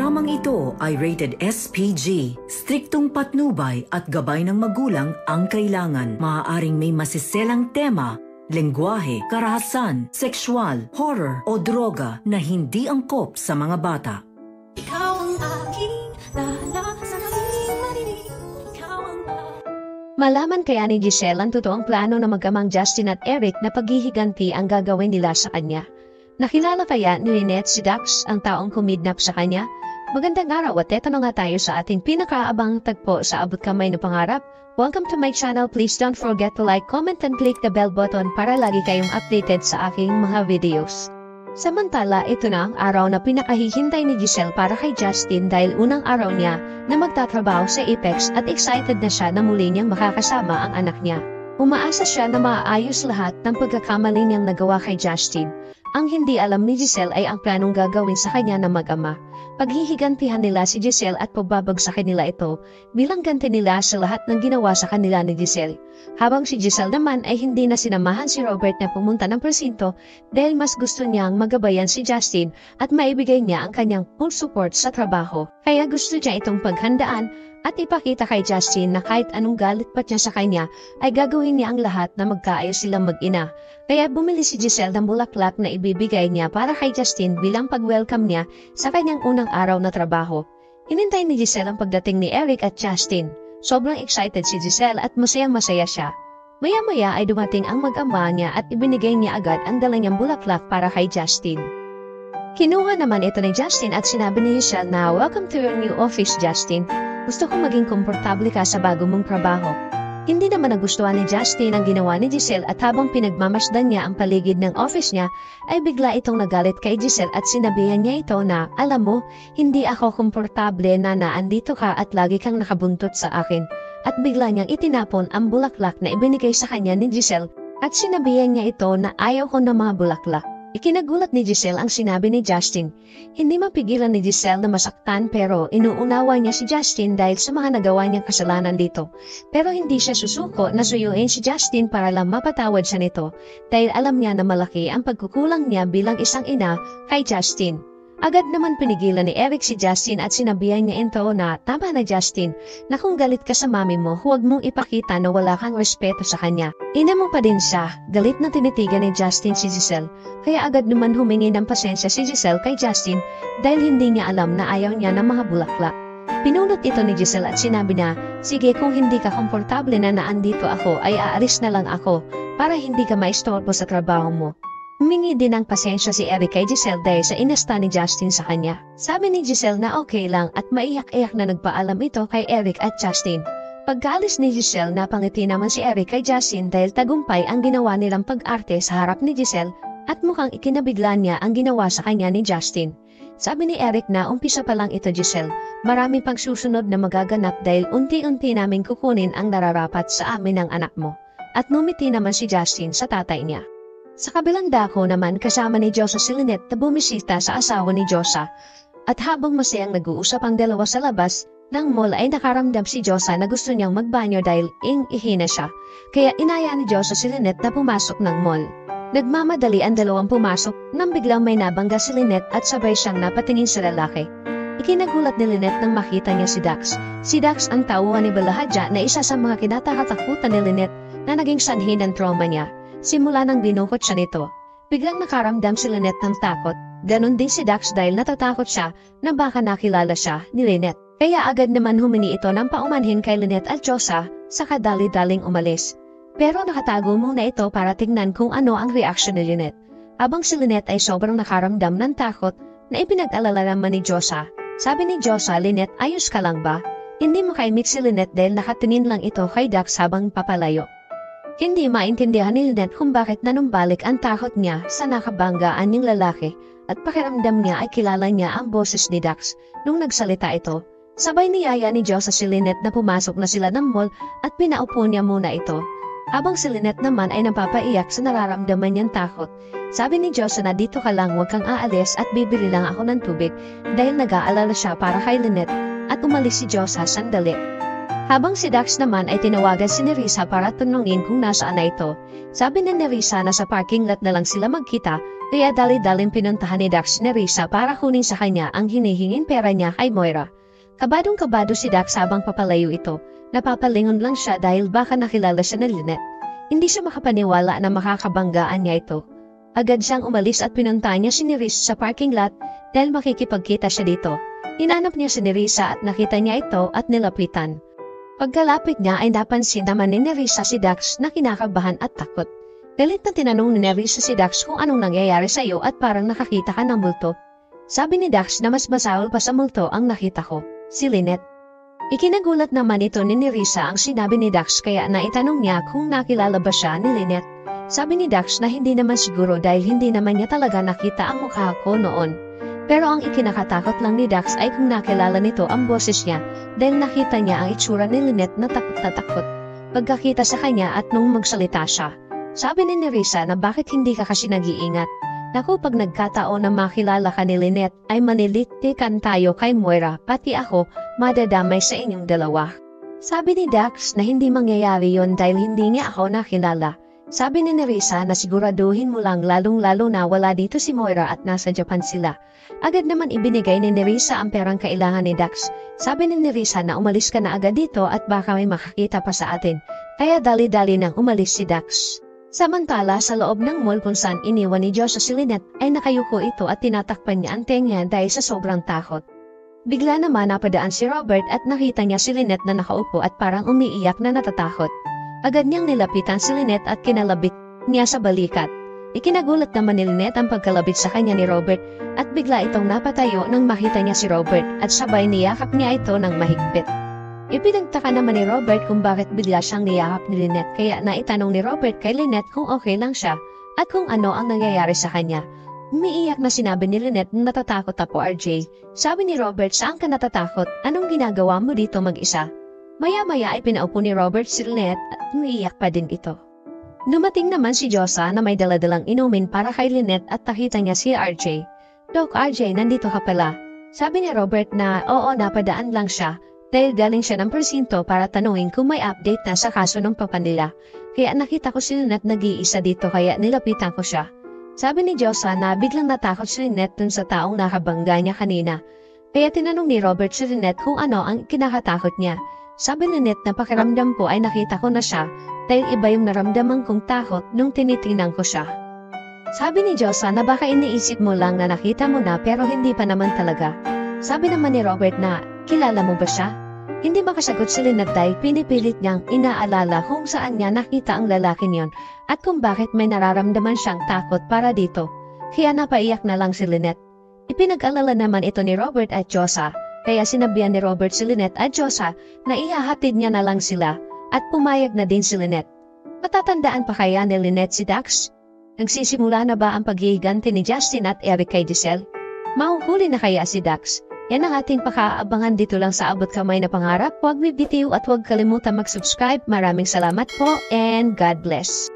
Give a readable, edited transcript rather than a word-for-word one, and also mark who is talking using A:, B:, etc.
A: programang ito ay rated SPG. Striktong patnubay at gabay ng magulang ang kailangan. Maaaring may masiselang tema, lengguwahe, karahasan, sexual, horror o droga na hindi angkop sa mga bata.
B: Ikaw ang aking lahat sa aking marinig. Ikaw ang Malaman kaya ni Giselle ang totoong plano ng mag-amang Justin at Eric na paghihiganti ang gagawin nila sa kanya. Nakilala kaya ni Lynette si Dax, ang taong kumidnap sa kanya? Magandang araw at eto na nga tayo sa ating pinakaabang tagpo sa Abot Kamay na Pangarap. Welcome to my channel. Please don't forget to like, comment and click the bell button para lagi kayong updated sa aking mga videos. Samantala, ito na ang araw na pinakahihintay ni Giselle para kay Justin dahil unang araw niya na magtatrabaho sa Apex at excited na siya na muli niyang makakasama ang anak niya. Umaasa siya na maayos lahat ng pagkakamali niyang nagawa kay Justin. Ang hindi alam ni Giselle ay ang planong gagawin sa kanya ng mag-ama. Paghihigantihan nila si Giselle at pagbabagsakin nila ito bilang ganti nila sa lahat ng ginawa sa kanila ni Giselle. Habang si Giselle naman ay hindi na sinamahan si Robert na pumunta ng presinto dahil mas gusto niyang magabayan si Justin at maibigay niya ang kanyang full support sa trabaho. Kaya gusto niya itong paghandaan at ipakita kay Justin na kahit anong galit pa niya sa kanya ay gagawin niya ang lahat na magkaayos silang mag-ina. Kaya bumili si Giselle ng bulaklak na ibibigay niya para kay Justin bilang pag-welcome niya sa kanyang unang araw na trabaho. Hinintay ni Giselle ang pagdating ni Eric at Justin. Sobrang excited si Giselle at masayang-masaya siya. Maya-maya ay dumating ang mag-ama niya at ibinigay niya agad ang dala niyang bulaklak para kay Justin. Kinuha naman ito ni Justin at sinabi ni Giselle na, "Welcome to your new office, Justin. Gusto kong maging komportable ka sa bago mong trabaho." Hindi naman nagustuhan ni Justin ang ginawa ni Giselle at habang pinagmamasdan niya ang paligid ng office niya, ay bigla itong nagalit kay Giselle at sinabihan niya ito na, "Alam mo, hindi ako komportable na naandito ka at lagi kang nakabuntot sa akin." At bigla niyang itinapon ang bulaklak na ibinigay sa kanya ni Giselle at sinabihan niya ito na ayaw ko ng mga bulaklak. Ikinagulat ni Giselle ang sinabi ni Justin. Hindi mapigilan ni Giselle na masaktan pero inuunawa niya si Justin dahil sa mga nagawa niyang kasalanan dito. Pero hindi siya susuko na suyuin si Justin para lang mapatawad siya nito dahil alam niya na malaki ang pagkukulang niya bilang isang ina kay Justin. Agad naman pinigilan ni Eric si Justin at sinabihan niya ito na, "Tama na Justin, na kung galit ka sa mami mo, huwag mong ipakita na wala kang respeto sa kanya." Ina mo pa din siya. Galit na tinitigan ni Justin si Giselle, kaya agad naman humingi ng pasensya si Giselle kay Justin dahil hindi niya alam na ayaw niya ng mga bulaklak. Pinulot ito ni Giselle at sinabi na, "Sige, kung hindi ka komportable na naandito ako ay aalis na lang ako para hindi ka maistorbo sa trabaho mo." Humingi din ng pasensya si Eric kay Giselle dahil sa inasta ni Justin sa kanya. Sabi ni Giselle na okay lang at maiyak-iyak na nagpaalam ito kay Eric at Justin. Pagkaalis ni Giselle, napangiti naman si Eric kay Justin dahil tagumpay ang ginawa nilang pag-arte sa harap ni Giselle at mukhang ikinabigla niya ang ginawa sa kanya ni Justin. Sabi ni Eric na umpisa pa lang ito Giselle, marami pang susunod na magaganap dahil unti-unti naming kukunin ang nararapat sa amin ng anak mo. At numiti naman si Justin sa tatay niya. Sa kabilang dako naman kasama ni Josa si Lynette na bumisita sa asawa ni Josa. At habang masayang nag-uusap ang dalawa sa labas ng mall ay nakaramdam si Josa na gusto niyang magbanyo dahil ihina siya. Kaya inaya ni Josa si Lynette na pumasok ng mall. Nagmamadali ang dalawang pumasok nang biglang may nabangga si Lynette at sabay siyang napatingin sa lalaki. Ikinagulat ni Lynette nang makita niya si Dax. Si Dax ang tauhan ni Balahadja na isa sa mga kinatatakutan ni Lynette na naging sanhi ng trauma niya. Simula nang binukot siya nito. Biglang nakaramdam si Lynette ng takot. Ganon din si Dax dahil natatakot siya na baka nakilala siya ni Lynette. Kaya agad naman humingi ito ng paumanhin kay Lynette at Josa saka dali-daling umalis. Pero nakatago muna ito para tingnan kung ano ang reaksyon ni Lynette. Habang si Lynette ay sobrang nakaramdam ng takot na ipinag-alala naman ni Josa. Sabi ni Josa, "Lynette, ayos ka lang ba? Hindi mo kaimik si Lynette dahil nakatingin lang ito kay Dax habang papalayo." Hindi maintindihan ni Lynette kung bakit nanumbalik ang takot niya sa nakabanggaan niyang lalaki at pakiramdam niya ay kilala niya ang boses ni Dax nung nagsalita ito. Sabay niyaya ni Josa si Lynette na pumasok na sila ng mall at pinaupo niya muna ito. Habang si Lynette naman ay napapaiyak sa nararamdaman niyang takot. Sabi ni Josa na, "Dito ka lang, huwag kang aalis at bibili lang ako ng tubig," dahil nag-aalala siya para kay Lynette at umalis si Josa sandali. Habang si Dax naman ay tinawagan si Nerissa para tanungin kung nasaan na ito. Sabi ni Nerissa na sa parking lot na lang sila magkita, kaya dali-daling pinuntahan ni Dax si Nerissa para kunin sa kanya ang hinihingin pera niya kay Moira. Kabadong-kabado si Dax habang papalayo ito. Napapalingon lang siya dahil baka nakilala siya ni Lynette. Hindi siya makapaniwala na makakabanggaan niya ito. Agad siyang umalis at pinuntahan niya si Nerissa sa parking lot dahil makikipagkita siya dito. Hinanap niya si Nerissa at nakita niya ito at nilapitan. Pagkalapit niya ay napansin naman ni Nerissa si Dax na kinakabahan at takot. Galit na tinanong ni Nerissa si Dax kung anong nangyayari sa iyo at parang nakakita ka ng multo. Sabi ni Dax na mas masahol pa sa multo ang nakita ko, si Lynette. Ikinagulat naman ito ni Nerissa ang sinabi ni Dax kaya naitanong niya kung nakilala ba siya ni Lynette. Sabi ni Dax na hindi naman siguro dahil hindi naman niya talaga nakita ang mukha ko noon. Pero ang ikinakatakot lang ni Dax ay kung nakilala nito ang boses niya dahil nakita niya ang itsura ni Lynette na takot na takot pagkakita sa kanya at nung magsalita siya. Sabi ni Nerissa na bakit hindi ka kasi nag-iingat. Naku, pag nagkataon na makilala ka ni Lynette ay manilitikan tayo kay Moira, pati ako madadamay sa inyong dalawa. Sabi ni Dax na hindi mangyayari yon dahil hindi niya ako nakilala. Sabi ni Nerissa na siguraduhin mo lang lalong-lalo na wala dito si Moira at nasa Japan sila. Agad naman ibinigay ni Nerissa ang perang kailangan ni Dax. Sabi ni Nerissa na umalis ka na agad dito at baka may makakita pa sa atin. Kaya dali-dali nang umalis si Dax. Samantala sa loob ng mall kung saan iniwan ni Joshua si Lynette ay nakayuko ito at tinatakpan niya ang tenga dahil sa sobrang takot. Bigla naman napadaan si Robert at nakita niya si Lynette na nakaupo at parang umiiyak na natatakot. Agad niyang nilapitan si Lynette at kinalabit niya sa balikat. Ikinagulat naman ni Lynette ang pagkalabit sa kanya ni Robert at bigla itong napatayo nang makita niya si Robert at sabay niyakap niya ito ng mahigpit. Ipinagtaka naman ni Robert kung bakit bigla siyang niyakap ni Lynette kaya naitanong ni Robert kay Lynette kung okay lang siya at kung ano ang nangyayari sa kanya. Umiiyak na sinabi ni Lynette na natatakot ako RJ. Sabi ni Robert, saan ka natatakot? Anong ginagawa mo dito mag-isa? Maya-maya ay pinaupo ni Robert si Lynette at umiiyak pa din ito. Dumating naman si Josa na may daladalang inumin para kay Lynette at nakita niya si RJ. Doc, RJ, nandito ka pala. Sabi ni Robert na oo, napadaan lang siya dahil galing siya ng presinto para tanungin kung may update na sa kaso ng papa nila. Kaya nakita ko si Lynette nag-iisa dito kaya nilapitan ko siya. Sabi ni Josa na biglang natakot si Lynette dun sa taong nakabangga niya kanina. Kaya tinanong ni Robert si Lynette kung ano ang kinakatakot niya. Sabi ni Lynette na pakiramdam ko ay nakita ko na siya dahil iba yung naramdaman kong takot nung tinitingnan ko siya. Sabi ni Josa na baka iniisip mo lang na nakita mo na pero hindi pa naman talaga. Sabi naman ni Robert na kilala mo ba siya? Hindi makasagot si Lynette dahil pinipilit niyang inaalala kung saan niya nakita ang lalaking yon at kung bakit may nararamdaman siyang takot para dito. Kaya napaiyak na lang si Lynette. Ipinag-alala naman ito ni Robert at Josa. Kaya sinabihan ni Robert si Lynette at Josa na ihahatid niya na lang sila at pumayag na din si Lynette. Matatandaan pa kaya ni Lynette si Dax? Nagsisimula na ba ang paghihiganti ni Justin at Eric kay Giselle? Mahuhuli na kaya si Dax? Yan ang ating pakaabangan dito lang sa Abot Kamay na Pangarap. Huwag bibitiw at huwag kalimutan mag-subscribe. Maraming salamat po and God bless.